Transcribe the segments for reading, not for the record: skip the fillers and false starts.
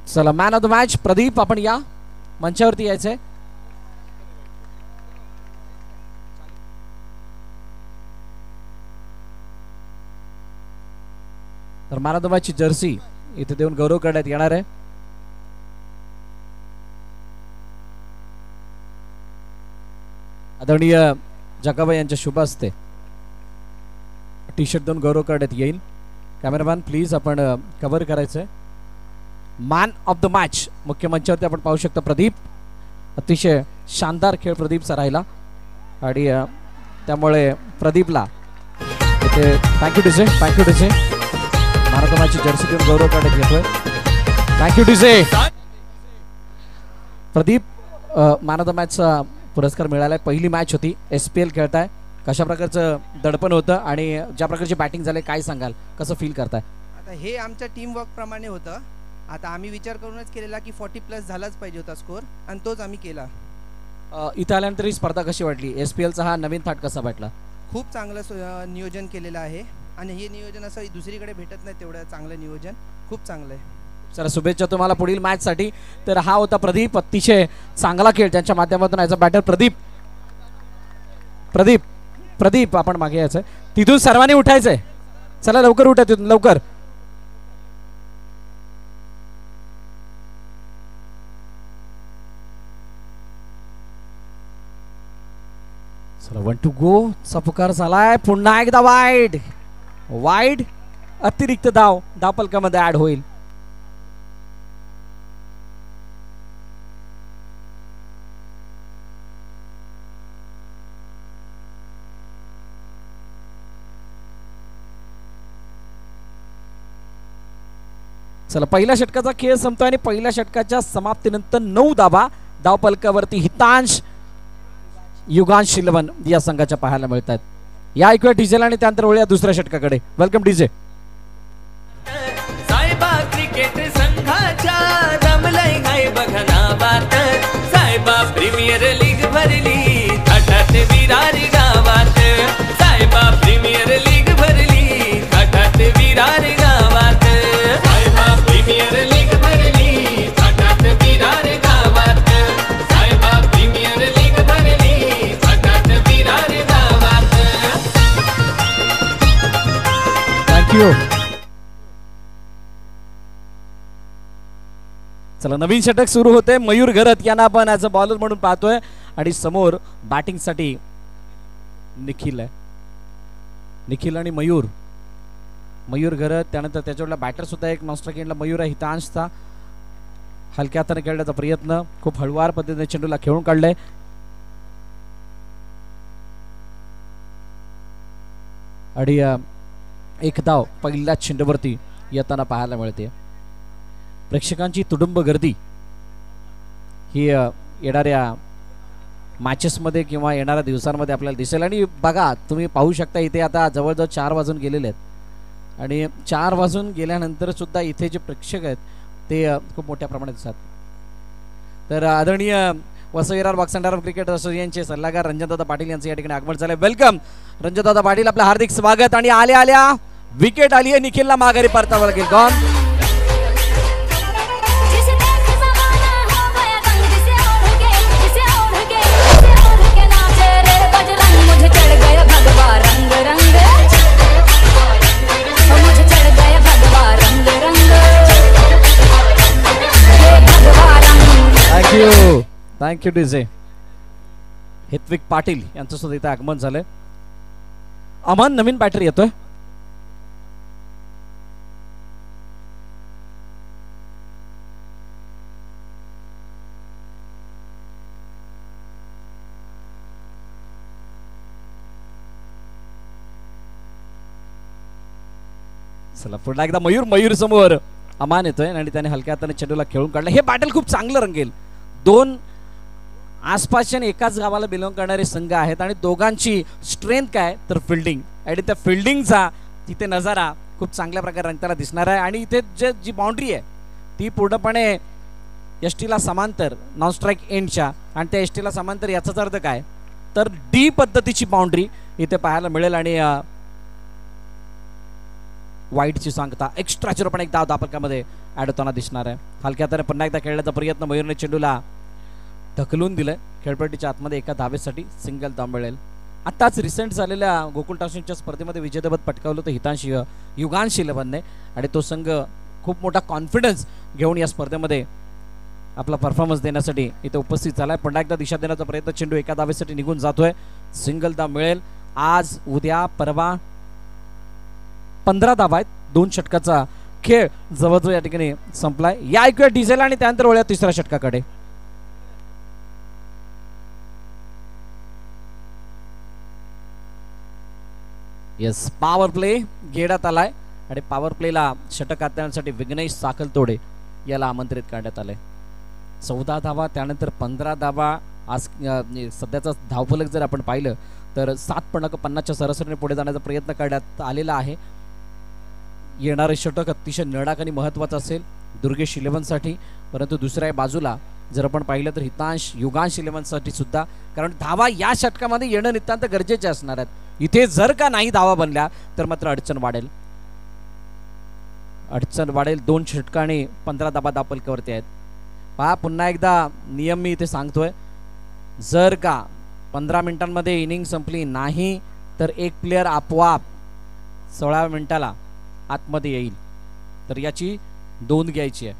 चला man of the match Pradeep, आपण या मंचावरती यायचंय. तर मॅन ऑफ द मॅचची जर्सी इथे देऊन गौरव करण्यात येणार आहे. आदरणीय जगाबाई यांच्या शुभ हस्ते टी शर्ट देऊन गौरव करण्यात येईल. कॅमेरामॅन प्लीज आपण कव्हर करायचंय. मॅन ऑफ द मॅच मुख्य मंचावरती आपण पाहू शकता प्रदीप. अतिशय शानदार खेळ प्रदीपचा राहिला आणि त्यामुळे प्रदीपला इथे thank you DJ, thank you DJ. Man of the मॅचची जर्सी देऊन गौरव करण्यात येतोय. Thank you DJ. Pradeep man of the मॅचचा पुरस्कार मिळालाय. पहिली मॅच होती, SPL खेळताय. कशा प्रकारचं दडपण होतं आणि ज्या प्रकारची बॅटिंग झाली काय सांगाल, कसं फील करताय? आता हे आमच्या टीम वर्क प्रमाणे होतं. आता आम्ही विचार करूनच केलेला की 40+ झालाच पाहिजे होता स्कोर आणि तोच आम्ही केला. इथं आल्यानंतर ही स्पर्धा कशी वाटली? SPLचा हा नवीन थाट कसा वाटला? खूप चांगलं नियोजन केलेलं आहे आणि हे नियोजन असं दुसरीकडे भेटत नाही. तेवढं चांगलं नियोजन, खूप चांगलं आहे. सर शुभेच्छा तुम्हाला पुढील मॅचसाठी. तर हा होता प्रदीप, अतिशय चांगला खेळ त्यांच्या माध्यमातून. याचा बॅटर प्रदीप. प्रदीप प्रदीप आपण मागे यायचं, तिथून सर्वांनी उठायचंय. चला लवकर उठा तिथून लवकर. चला 1 to go चा पुकार झालाय. पुन्हा एकदा वाईड, वाईड अतिरिक्त धाव धावपलकामध्ये ऍड होईल. चला पहिल्या षटकाचा खेळ संपतोय आणि पहिल्या षटकाच्या समाप्तीनंतर 9 धावा धावपलकावरती हितांश, युगांश शिलवन या संघाच्या पाहायला मिळतात. या ऐकूया डीजेला आणि त्यानंतर वळूया दुसऱ्या षटकाकडे. Welcome DJ. साहेबा क्रिकेट संघाच्या रमलय हाय बघना बात. साहेबा प्रीमियर लीग भरली थाटात विरारी गावात. साहेबा प्रीमियर लीग भरली थाटात विरारी गावात. साहेबा प्रीमियर लीग भरली थाटात विरारी गावात. साहेबा प्रीमियर लीग भरली थाटात विरारी गावात. थँक्यू. चला नवीन षटक सुरू होते. मयूर घरत यांना आपण ॲज अ बॉलर म्हणून पाहतोय आणि समोर बॅटिंगसाठी निखिल आहे. निखिल आणि मयूर, मयूर घरत. त्यानंतर त्याच्यावरला बॅटर सुद्धा एक नॉनस्ट्राइक एंडला मयूर आहे. हितांशचा हलक्या हाताने खेळण्याचा प्रयत्न, खूप हळुवार पद्धतीने चेंडूला खेळून काढलंय. आणि एक धाव पहिल्या चेंडूवरती येताना पाहायला मिळते. प्रेक्षकांची तुडुंब गर्दी ही येणाऱ्या मॅचेसमध्ये किंवा येणाऱ्या दिवसांमध्ये आपल्याला दिसेल. आणि बघा तुम्ही पाहू शकता इथे आता जवळजवळ 4 वाजून गेलेले आहेत आणि 4 वाजून गेल्यानंतर सुद्धा इथे जे प्रेक्षक आहेत ते खूप मोठ्या प्रमाणात दिसतात. तर आदरणीय Vasai Virar box and cricket असोसिएशनचे सल्लागार रंजनदादा पाटील यांचं या ठिकाणी आगमन झालंय. वेलकम रंजनदादा पाटील, आपलं हार्दिक स्वागत. आणि आल्या आल्या विकेट आली आहे, निखिलला माघारी परतावं लागेल. Gone thank you, thank you DJ. Hitvik Patil यांचं सुद्धा इथे आगमन झालंय. अमन नवीन बॅटर येतोय. चला पुन्हा एकदा मयूर, मयूर समोर अमान येतोय आणि त्याने हलक्या हाताने चेंडूला खेळून काढलं. हे बॅटल खूप चांगलं रंगेल. 2 आसपासच्या एकाच गावाला बिलॉंग करणारे संघ आहेत आणि दोघांची स्ट्रेंथ काय तर फिल्डिंग, आणि त्या फिल्डिंगचा तिथे नजारा खूप चांगल्या प्रकारे रंगताना दिसणार आहे. आणि इथे जी बाउंड्री आहे ती पूर्णपणे एसटीला समांतर, नॉन स्ट्राईक एंडच्या, आणि त्या एसटीला समांतर याचाच अर्थ काय तर डी पद्धतीची बाउंड्री इथे पाहायला मिळेल. आणि वाईटची सांगता एक्स्ट्राची पण एक धाव धापलकामध्ये ॲड होताना दिसणार आहे. हलक्या हाताने पुन्हा एकदा खेळण्याचा प्रयत्न मयूरने चेंडूला ढकलून दिलंय खेळपट्टीच्या आतमध्ये. एका धावेसाठी सिंगल धाव मिळेल. आताच रिसेंट झालेल्या गोकुळ टाउनशिपच्या स्पर्धेमध्ये विजेतेपद पटकावलं होतं हितांश युगांश इलेव्हनने आणि तो संघ खूप मोठा कॉन्फिडन्स घेऊन या स्पर्धेमध्ये आपला परफॉर्मन्स देण्यासाठी इथे उपस्थित झालाय. पुन्हा एकदा दिशा देण्याचा प्रयत्न. चेंडू एका धावेसाठी निघून जातोय. सिंगल धाव मिळेल. आज उद्या परवा 15 धावा आहेत. 2 षटकाचा खेळ जवळजवळ या ठिकाणी संपलाय. या ऐकूया डिझेल आणि त्यानंतर वळूया तिसऱ्या षटकाकडे. येस, पॉवर प्ले घेण्यात आलाय आणि पॉवर प्लेला षटक हाताळण्यासाठी विघ्नेश साखलतोडे याला आमंत्रित करण्यात आलंय. 14 धावा त्यानंतर 15 धावा. आज सध्याचा धावफलक जर आपण पाहिलं तर 7.50च्या सरासरीने पुढे जाण्याचा प्रयत्न करण्यात आलेला आहे. येणारे षटक अतिशय निर्णायक आणि महत्त्वाचं असेल दुर्गेश इलेव्हनसाठी. परंतु दुसऱ्या बाजूला जर आपण पाहिलं तर हितांश युगांश इलेव्हनसाठी सुद्धा, कारण धावा या षटकामध्ये येणं नितांत गरजेचे असणार आहेत. इथे जर का नाही धावा बनल्या तर मात्र अडचण वाढेल. 2 षटकाने 15 धावा धापलकावरती आहेत. पहा पुन्हा एकदा नियम मी इथे सांगतोय. जर का 15 मिनिटांमध्ये इनिंग संपली नाही तर एक प्लेयर आपोआप 16व्या मिनिटाला आतमध्ये येईल. तर याची नोंद घ्यायची आहे.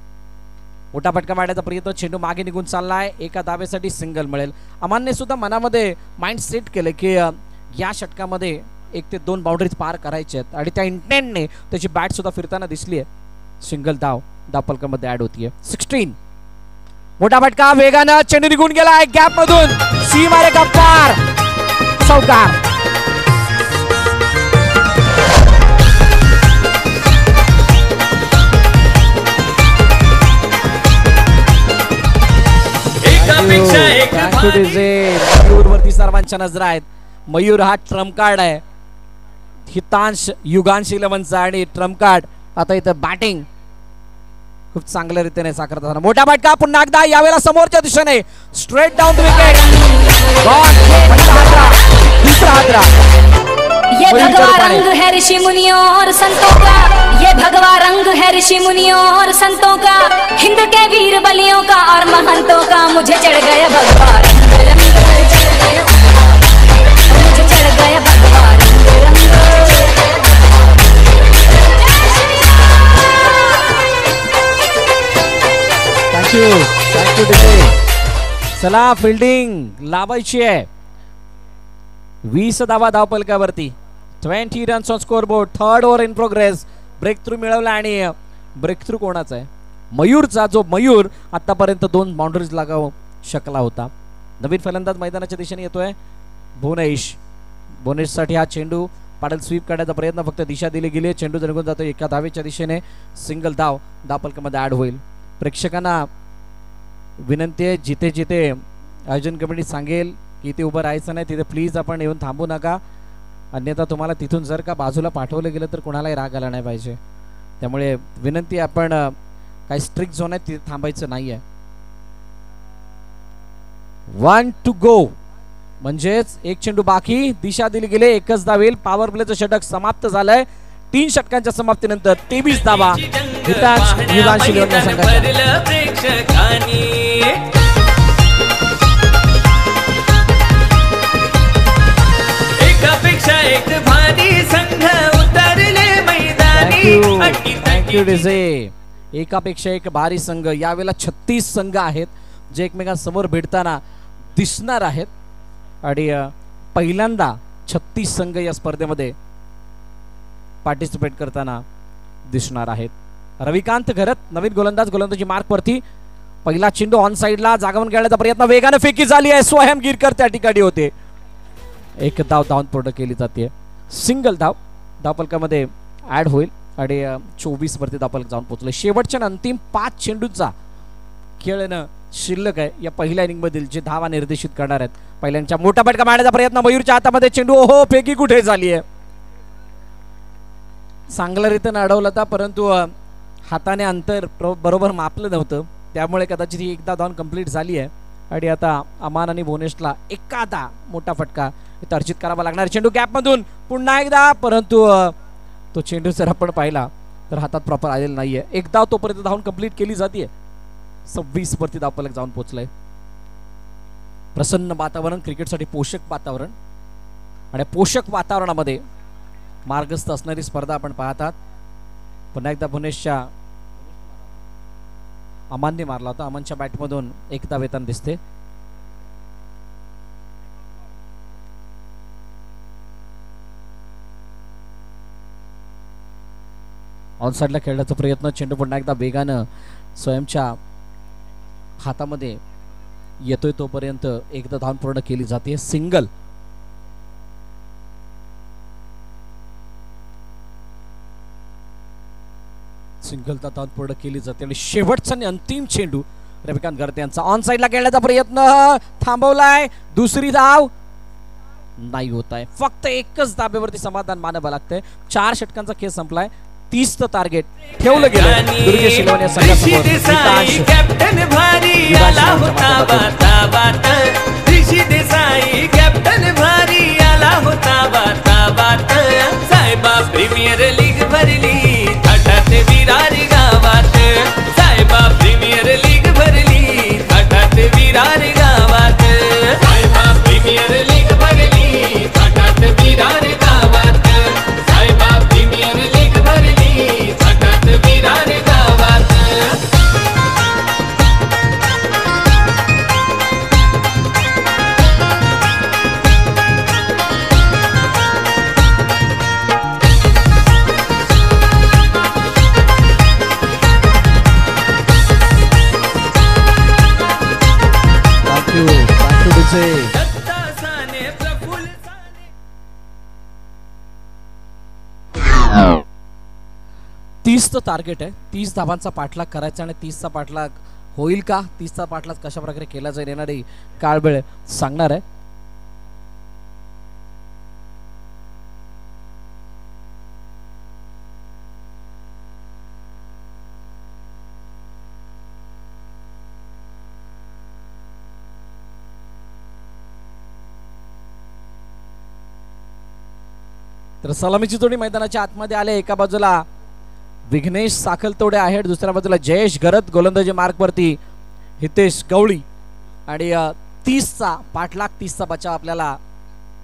मोठा फटका मारण्याचा प्रयत्न. चेंडू मागे निघून चाललाय. एका धावेसाठी सिंगल मिळेल. अमानने सुद्धा मनामध्ये माइंड सेट केलं की या षटकामध्ये 1 ते 2 बाउंड्रीज पार करायचे आहेत आणि त्या इंटेंटने त्याची बॅट सुद्धा फिरताना दिसली आहे. सिंगल धाव धापलकामध्ये ऍड होतीये. 16. मोठा फटका वेगानं. चेंडू निघून गेलाय गॅप मधून. सी मारेगा पार. चौकार. मयूरवरती सर्वांच्या नजरा आहेत. मयूर हा ट्रम्प कार्ड आहे हितांश युगांश इलेव्हनचा आणि ट्रम्प कार्ड आता इथं बॅटिंग खूप चांगल्या रीतीने साकारत असताना. मोठा फटका पुन्हा एकदा यावेळेला समोरच्या दिशेने स्ट्रेट डाऊन विकेट. दूसरा हादरा. ये भगवा रंग है ऋषि मुनियों और संतों का. ये भगवा रंग है ऋषि मुनियों और संतों का. हिंद के वीर बलियों का और महंतों का. मुझे चढ़ गया भगवा रंग. मुझे चढ़ गया भगवा रंग. थँक्यू. चला फिल्डिंग लावायची आहे. 20 धावा धावपलकावरती. 20 runs on scoreboard. 3rd over in progress. Breakthrough मिळवला आणि ब्रेक थ्रू कोणाचा आहे? मयूरचा. जो मयूर आतापर्यंत 2 बाउंड्रीज लागावू शकला होता. नवीन फलंदाज मैदानाच्या दिशेने येतोय भुवनेश. भुवनेशसाठी हा चेंडू पाडल स्वीप करण्याचा प्रयत्न. फक्त दिशा दिली गेली. चेंडू निघून जातो एका धावेच्या दिशेने. सिंगल धाव धावपलकामध्ये ऍड होईल. प्रेक्षकांना विनंती आहे जिथे जिथे आयोजन कमिटी सांगेल की इथे उभं राहायचं नाही तिथे प्लीज आपण येऊन थांबू नका. अन्यथा तुम्हाला तिथून जर का बाजूला पाठवलं गेलं तर कोणालाही राग आला नाही पाहिजे. त्यामुळे विनंती आपण काही स्ट्रिक्ट झोन आहे तिथे थांबायचं नाही आहे. 1 to go म्हणजेच 1 चेंडू बाकी. दिशा दिली गेली. 1च धाव येईल. पॉवर प्लेचं षटक समाप्त झालंय. 3 षटकांच्या समाप्तीनंतर 23 धावा हितांश युगांश इलेव्हन या संघाच्या. एकापेक्षा एक भारी संघ उतरले मैदानी. Thank you DJ. एकापेक्षा एक भारी संघ. यावेळेला 36 संघ आहेत जे एकमेकांसमोर भेटताना दिसणार आहेत आणि पहिल्यांदा 36 संघ या स्पर्धेमध्ये पार्टिसिपेट करताना दिसणार आहेत. रविकांत घरत नवीन गोलंदाजी मार्कवरती. पहिला चेंडू ऑन साइडला जागवून खेळण्याचा प्रयत्न. वेगाने फेकी झाली आहे. स्वयं गिरकर त्या ठिकाणी होते. 1 धाव धावून पूर्ण केली जाते. सिंगल धाव धावपलकामध्ये ऍड होईल आणि 24 वरती धावपलक जाऊन पोहोचले. शेवटच्या अंतिम 5 चेंडूचा खेळणं शिल्लक आहे या पहिल्या इनिंग मधील जे धावा निर्देशित करणार आहेत. पहिल्यांच्या मोठा फटका मारण्याचा प्रयत्न. मयूरच्या हातामध्ये चेंडू. ओहो फेकी कुठे झाली आहे. चांगल्या रीतीने अडवला होता परंतु हाताने अंतर बरोबर मापलं नव्हतं त्यामुळे कदाचित ही एकदा धाव कंप्लीट झाली आहे. आणि आता अमान आणि भुवनेशला एखादा मोठा फटका इथं अर्जित करावा लागणार. चेंडू गॅप मधून पुन्हा एकदा परंतु तो चेंडू जर आपण पाहिला तर हातात प्रॉपर आलेला नाहीये. एक धाव तोपर्यंत धावून कंप्लीट केली जाते. 26 वरती धावफलक जाऊन पोहोचलाय. प्रसन्न वातावरण, क्रिकेटसाठी पोषक वातावरण आणि पोषक वातावरणामध्ये मार्गस्थ असणारी स्पर्धा आपण पाहतात. पुन्हा एकदा भुवनेशच्या अमानने मारला होता. अमनच्या बॅटमधून एक धाव येताना दिसते. ऑन साइडला खेळण्याचा प्रयत्न. चेंडू पुन्हा एकदा वेगानं स्वयंच्या हातामध्ये येतोय तोपर्यंत एकदा धाव पूर्ण केली जाते. सिंगल. सिंगलचा धाव पूर्ण केली जाते आणि शेवटचा आणि अंतिम चेंडू रविकांत गर्ते यांचा ऑन साइडला खेळण्याचा प्रयत्न थांबवलाय. दुसरी धाव नाही होत आहे. फक्त एकच धाब्यावरती समाधान मानावं लागतंय. 4 षटकांचा खेळ संपलाय. 30चं टार्गेट ठेवलं गेलं दुर्गे शिलवानी संघासमोर. कॅप्टन भारी आला होता बाता बात. ऋषी देसाई कॅप्टन भारी आला होता बाता बात. साहेबा प्रीमियर लीग भरली थाटात विरार गावात. साहेबा प्रीमियर लीग भरली थाटात विरार गावात. साहेबा प्रीमियर लीग भरली थाटात विरार गावात. साहेबा प्रीमियर लीग भरली थाटात विरार गावात. दत्ता साने प्रफुल्ल साने. 30चं टार्गेट आहे. 30 धावांचा पाठलाग करायचा आणि 30चा पाठलाग होईल का, 30चा पाठलाग कशा प्रकारे केला जाईल येणारी काळवेळ सांगणार आहे. तर सलामीची जोडी मैदानाच्या आतमध्ये आले. एका बाजूला विघ्नेश साखलतोडे आहेत, दुसऱ्या बाजूला जयेश गरत गोलंदाजी मार्कवरती हितेश गवळी आणि 30चा पाठलाग 30चा बचाव आपल्याला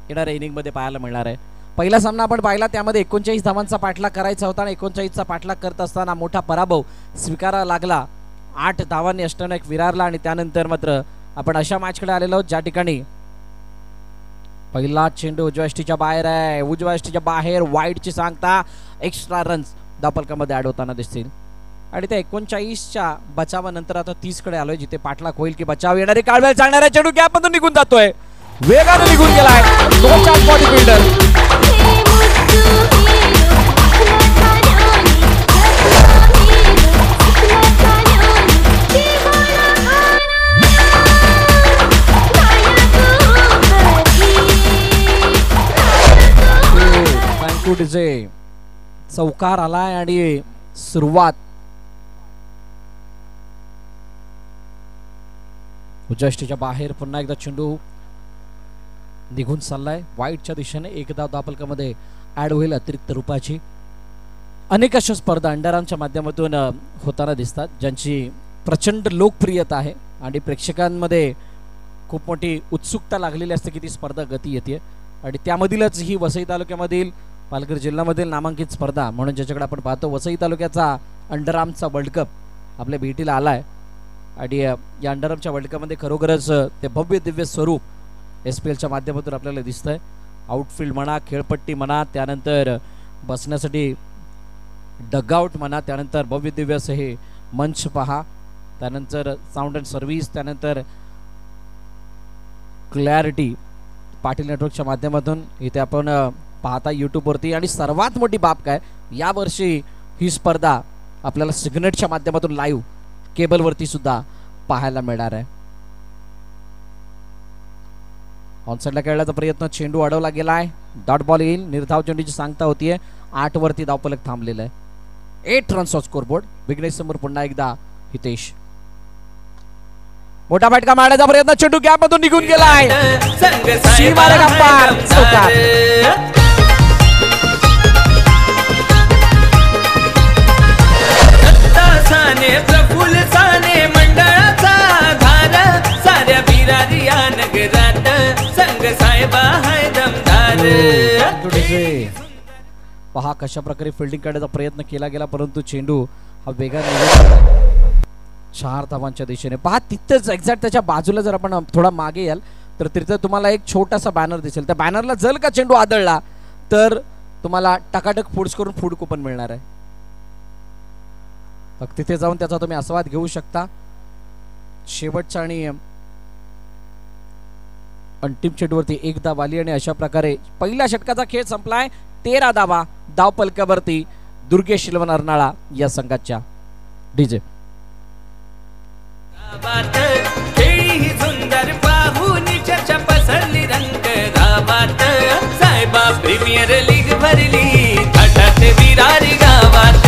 येणाऱ्या इनिंगमध्ये पाहायला मिळणार आहे. पहिला सामना आपण पाहिला त्यामध्ये 39 धावांचा पाठलाग करायचा होता आणि 39चा पाठलाग करत असताना मोठा पराभव स्वीकारावा लागला. 8 धावांनी अष्टनायक विरारला आणि त्यानंतर मात्र आपण अशा मॅचकडे आलेलो आहोत ज्या ठिकाणी पहिला चेंडू उजव्या यष्टीच्या बाहेर आहे. उजव्या यष्टीच्या बाहेर वाईडची सांगता एक्स्ट्रा रन्स धावफलकामध्ये ऍड होताना दिसतील आणि त्या 39च्या बचावानंतर आता 30 कडे आलोय जिथे पाठलाग होईल की बचाव. येणारी काळवेळ सांगणारा चेंडू गॅप मधून निघून जातोय. वेगाने निघून गेलाय. No chance for the fielder. DJ चौकार आलाय आणि सुरुवात उजष्टीच्या बाहेर पुन्हा एकदा चेंडू निघून चाललाय वाईटच्या दिशेने. एक धाव धावफलकामध्ये ऍड होईल अतिरिक्त रूपाची. अनेक अशा स्पर्धा अंडरआर्मच्या माध्यमातून होताना दिसतात ज्यांची प्रचंड लोकप्रियता आहे आणि प्रेक्षकांमध्ये खूप मोठी उत्सुकता लागलेली असते की ती स्पर्धा गती येते आणि त्यामधीलच ही वसई तालुक्यामधील पालघर जिल्ह्यामधील नामांकित स्पर्धा म्हणून ज्याच्याकडे आपण पाहतो वसई तालुक्याचा अंडरआर्मचा वर्ल्ड कप आपल्या भेटीला आलाय आणि या अंडरआर्मच्या वर्ल्ड कपमध्ये खरोखरच ते भव्य दिव्य स्वरूप SPLच्या माध्यमातून आपल्याला दिसतंय. आउटफील्ड म्हणा, खेळपट्टी म्हणा, त्यानंतर बसण्यासाठी डगआउट म्हणा, त्यानंतर भव्य दिव्य असं हे मंच पहा, त्यानंतर साऊंड अँड सर्व्हिस, त्यानंतर क्लॅरिटी पाटील नेटवर्कच्या माध्यमातून इथे आपण पाहता यूट्यूबवरती. आणि सर्वात मोठी बाब काय, यावर्षी ही स्पर्धा आपल्याला सिग्नेटच्या माध्यमातून लाईव्ह केबलवरती सुद्धा पाहायला मिळणार आहे. ऑनसाइडला खेळण्याचा प्रयत्न, चेंडू अडवला गेलाय. डॉट बॉल येईल. निर्धाव चेंडूची सांगता होतीये. 8 वरती धावफलक थांबलेला आहे. 8 रन्सचा स्कोरबोर्ड. विघ्नेश समोर पुन्हा एकदा हितेश. मोठा फटका मारण्याचा प्रयत्न, चेंडू गॅप मधून निघून गेलाय. पहा कशा प्रकारे फिल्डिंग करण्याचा प्रयत्न केला गेला, परंतु चेंडू हा वेगाने 4 धावांच्या दिशेने. पहा तिथंच एक्झॅक्ट त्याच्या बाजूला जर आपण थोडा मागे याल तर तिथे तुम्हाला एक छोटासा बॅनर दिसेल. त्या बॅनरला जर का चेंडू आदळला तर तुम्हाला टकाटक फूड्स करून फूड कुपन मिळणार आहे. मग तिथे जाऊन त्याचा तुम्ही आस्वाद घेऊ शकता. शेवटचा आणि अंतिम चेंडूवरती 1 धाव आली आणि अशा प्रकारे पहिल्या षटकाचा खेळ संपलाय. 13 धावा धाव फलकावरती दुर्गेश शिलवण अर्नाळा या संघाच्या. डीजे खेळी सुंदर पाहून चर्चा पसरली रंग गावात. साहेबा प्रीमियर लीग भरली थाटात विरारी गावात.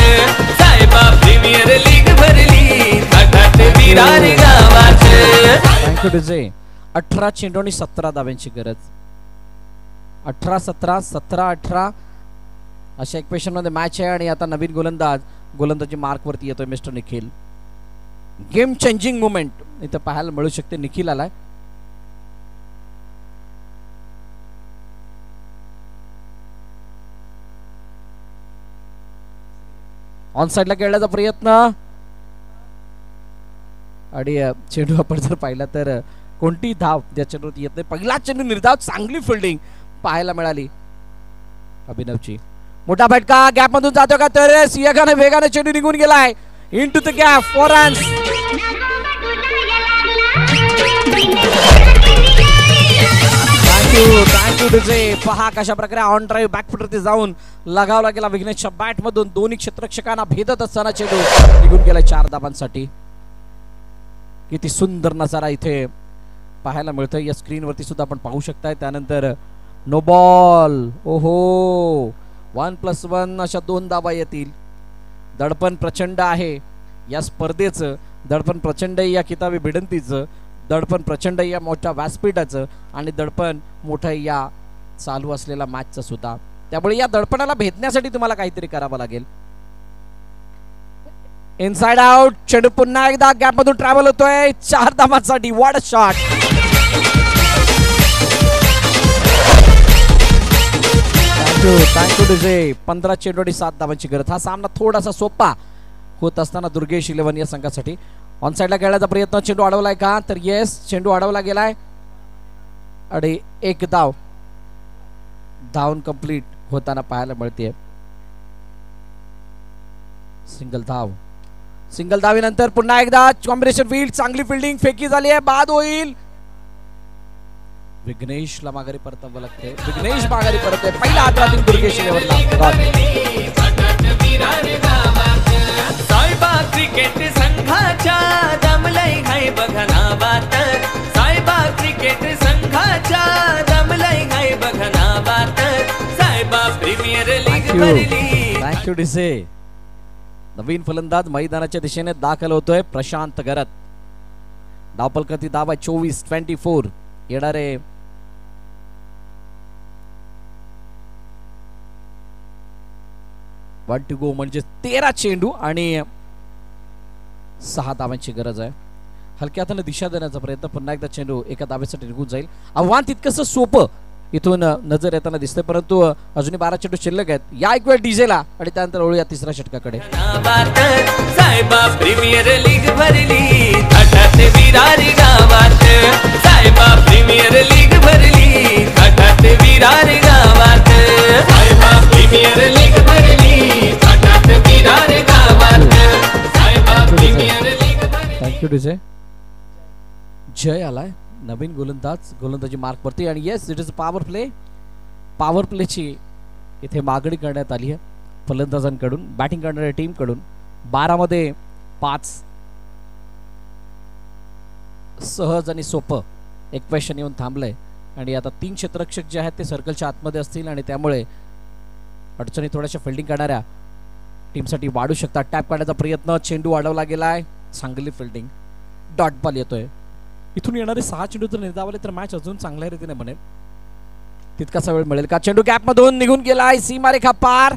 साहेबा प्रीमियर लीग भरली थाटात विरारी गावात. Thank you DJ. 18 चेंडू आणि 17 धाव्यांची गरज. 18-17 17-18 अशा इक्वेशन मध्ये मॅच आहे आणि आता नवीन गोलंदाजी मार्क वरती येतोय mister Nikhil. Game changing movement इथं पाहायला मिळू शकते. निखिल आलाय. ऑन साइडला खेळण्याचा प्रयत्न आणि चेंडू आपण जर पाहिला तर कोणती धाव त्या चेंडूवरती येत नाही. पहिला चेंडू निर्धाव, चांगली फिल्डिंग पाहायला मिळाली अभिनवची. मोठा फटका गॅप मधून जातो का तर वेगाने चेंडू निघून गेलाय into the gap. 4 runs. Thank you DJ. पहा कशा प्रकारे ऑन ड्राईव्ह बॅकफुटवरती जाऊन लगावला गेला विघ्नेशच्या बॅट मधून. दोन्ही क्षेत्ररक्षकांना भेदत असताना चेंडू निघून गेलाय 4 धावांसाठी. किती सुंदर नजारा इथे पाहायला मिळतोय. या स्क्रीनवरती सुद्धा आपण पाहू शकताय. त्यानंतर नो बॉल. ओहो 1+1 अशा 2 धावा येतील. दडपण प्रचंड आहे या स्पर्धेचं. दडपण प्रचंड या किताबी भिडंतीचं. दडपण प्रचंड या मोठ्या व्यासपीठाचं आणि दडपण मोठं या चालू असलेल्या मॅचचं सुद्धा. त्यामुळे या दडपणाला भेदण्यासाठी तुम्हाला काहीतरी करावं लागेल. Inside out. चेंडू पुन्हा एकदा गॅप मधून ट्रॅव्हल होतोय 4 धावांसाठी. What a shot. Thank you DJ. 15 चेंडू आणि 7 धावांची गरज. हा सामना थोडासा सोपा होत असताना दुर्गेश 11 या संघासाठी. ऑन साइडला खेळण्याचा प्रयत्न. चेंडू अडवलाय का तर येस चेंडू अडवला गेलाय आणि 1 धाव धावून कंप्लीट होताना पाहायला मिळते. सिंगल धावीनंतर पुन्हा एकदा कॉम्बिनेशन फील्ड. चांगली फिल्डिंग फेकी झाली आहे. बाद होईल. विघ्नेशला माघारी परतावं लागते. विघ्नेश माघारी परतते. पहिला हातातील दुर्गेश 11ला. साहेबा क्रिकेट संघाच्या दमलय घाई बघा नावात. साहेबा क्रिकेट संघाच्या दमलय घाई बघा नावात. साहेबा प्रीमियर लीग भरली. Thank you DJ. नवीन फलंदाज मैदानाच्या दिशेने दाखल होतोय प्रशांत गरत. धावफलकाची धाव 24-24. येणारे वन टू गो म्हणजे 13 चेंडू आणि 6 धावांची गरज आहे. हलक्या हाताने दिशा देण्याचा प्रयत्न. पुन्हा एकदा चेंडू एका धावेसाठी निघून जाईल. आव्हान तितकंसं सोपं इथून नजर येताना दिसतंय परंतु अजूनही 12 चेंडू शिल्लक आहेत. या एक वेळ डीजेला आणि त्यानंतर वळूया 3ऱ्या षटकाकडे. साहेबा प्रीमियर लीग भरली थाटात विरारी गावात. साहेबा प्रीमियर लीग भरली थाटात विरारी गावात. साहेबा प्रीमियर लीग भरली थाटात विरारी गावात. साहेबा प्रीमियर लीग भरली. Thank you DJ. जय आलाय नवीन गोलंदाजी मार्क वरती आणि येस इट इज पॉवर प्लेची इथे मागणी करण्यात आली आहे फलंदाजांकडून. बॅटिंग करणाऱ्या टीम कडून 12 मध्ये 5 सहज आणि सोपं इक्वेशन येऊन थांबलंय आणि आता 3 क्षेत्ररक्षक जे आहेत ते सर्कलच्या आतमध्ये असतील आणि त्यामुळे अडचणी थोड्याशा फिल्डिंग करणाऱ्या टीमसाठी वाढू शकतात. टॅप करण्याचा प्रयत्न. चेंडू अडवला गेलाय. चांगली फिल्डिंग. डॉट बॉल येतोय. इथून येणारे 6 चेंडू जर निर्धावले तर मॅच अजून चांगल्या रीतीने बनेल. तितकासा वेळ मिळेल का. चेंडू गॅप मधून निघून गेलाय. सीमारेखा पार.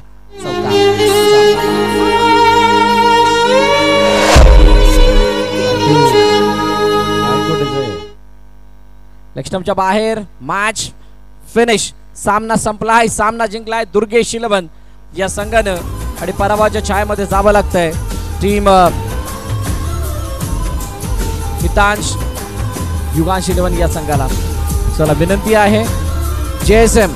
लेग स्टंपच्या बाहेर. Match finish. सामना संपला आहे, सामना जिंकलाय दुर्गेश इलेव्हन या संघानं आणि पराभवाच्या छायेमध्ये जावं लागतंय टीम हितांश युगांश इलेव्हन या संघाला. चला विनंती आहे JSM